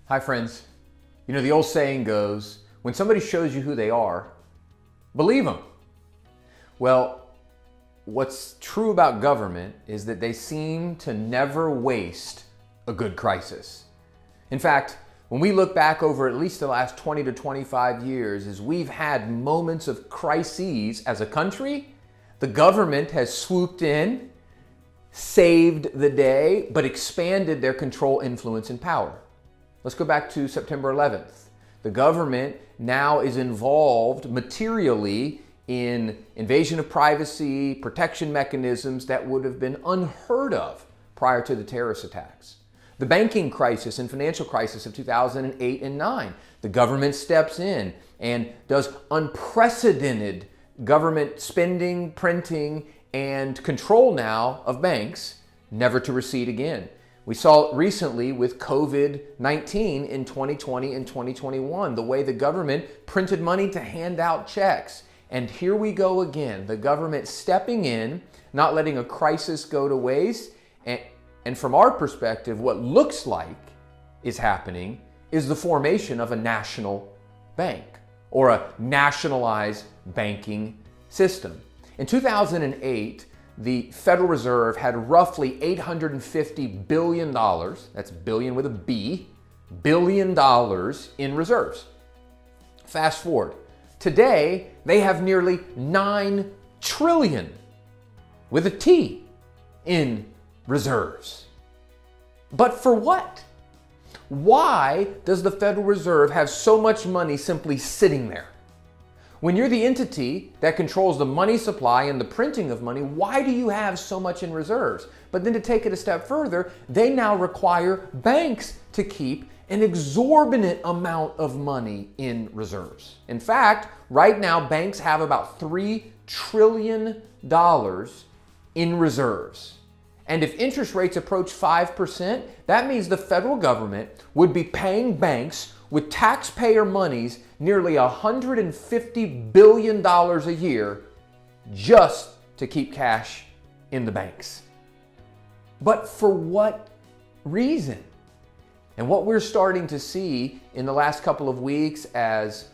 Hi friends. You know, the old saying goes, when somebody shows you who they are, believe them. Well, what's true about government is that they seem to never waste a good crisis. In fact, when we look back over at least the last 20 to 25 years, as we've had moments of crises as a country, the government has swooped in, saved the day, but expanded their control, influence, and power. Let's go back to September 11th. The government now is involved materially in invasion of privacy, protection mechanisms that would have been unheard of prior to the terrorist attacks. The banking crisis and financial crisis of 2008 and 9, the government steps in and does unprecedented government spending, printing, and control now of banks, never to recede again. We saw it recently with COVID-19 in 2020 and 2021, the way the government printed money to hand out checks. And here we go again, the government stepping in, not letting a crisis go to waste. And from our perspective, what looks like is happening is the formation of a national bank or a nationalized banking system. In 2008, the Federal Reserve had roughly $850 billion, that's billion with a B, billion dollars in reserves. Fast forward, today they have nearly 9 trillion with a T in reserves. But for what? Why does the Federal Reserve have so much money simply sitting there? When you're the entity that controls the money supply and the printing of money, why do you have so much in reserves? But then to take it a step further, they now require banks to keep an exorbitant amount of money in reserves. In fact, right now, banks have about $3 trillion in reserves. And if interest rates approach 5%, that means the federal government would be paying banks with taxpayer monies nearly $150 billion a year just to keep cash in the banks. But for what reason? And what we're starting to see in the last couple of weeks as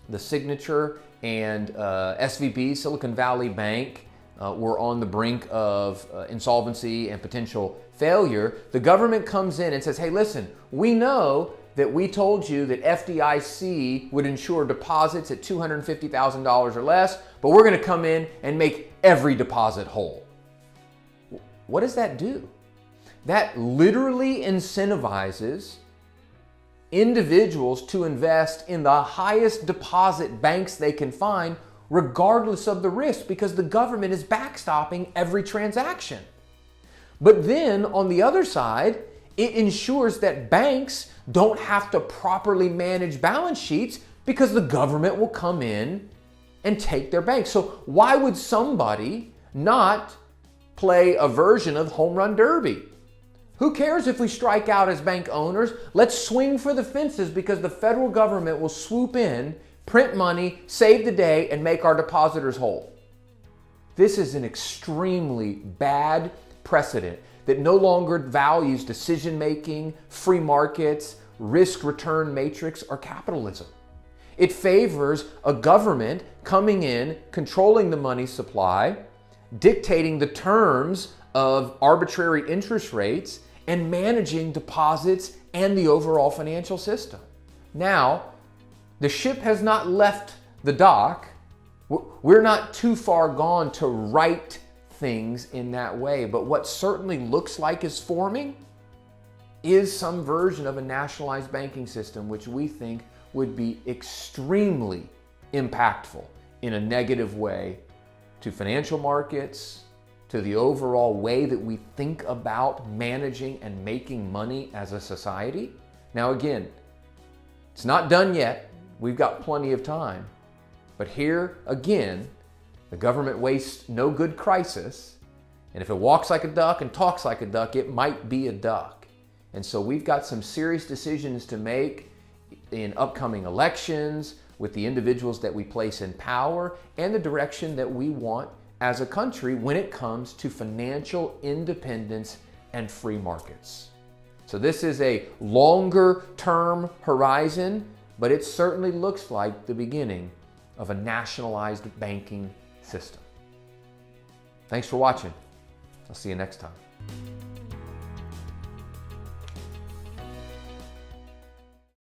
the Signature and SVB, Silicon Valley Bank, were on the brink of insolvency and potential failure, the government comes in and says, hey, listen, we know that we told you that FDIC would insure deposits at $250,000 or less, but we're going to come in and make every deposit whole. What does that do? That literally incentivizes individuals to invest in the highest deposit banks they can find, regardless of the risk, because the government is backstopping every transaction. But then on the other side, it ensures that banks don't have to properly manage balance sheets because the government will come in and take their bank. So why would somebody not play a version of Home Run Derby? Who cares if we strike out as bank owners? Let's swing for the fences because the federal government will swoop in, print money, save the day, and make our depositors whole. This is an extremely bad precedent that no longer values decision-making, free markets, risk-return matrix, or capitalism. It favors a government coming in, controlling the money supply, dictating the terms of arbitrary interest rates, and managing deposits and the overall financial system. Now, the ship has not left the dock. We're not too far gone to right things in that way, but what certainly looks like is forming is some version of a nationalized banking system, which we think would be extremely impactful in a negative way to financial markets, to the overall way that we think about managing and making money as a society. Now again, it's not done yet. We've got plenty of time. But here again, the government wastes no good crisis. And if it walks like a duck and talks like a duck, it might be a duck. And so we've got some serious decisions to make in upcoming elections with the individuals that we place in power and the direction that we want as a country when it comes to financial independence and free markets. So this is a longer term horizon, but it certainly looks like the beginning of a nationalized banking system. Thanks for watching. I'll see you next time.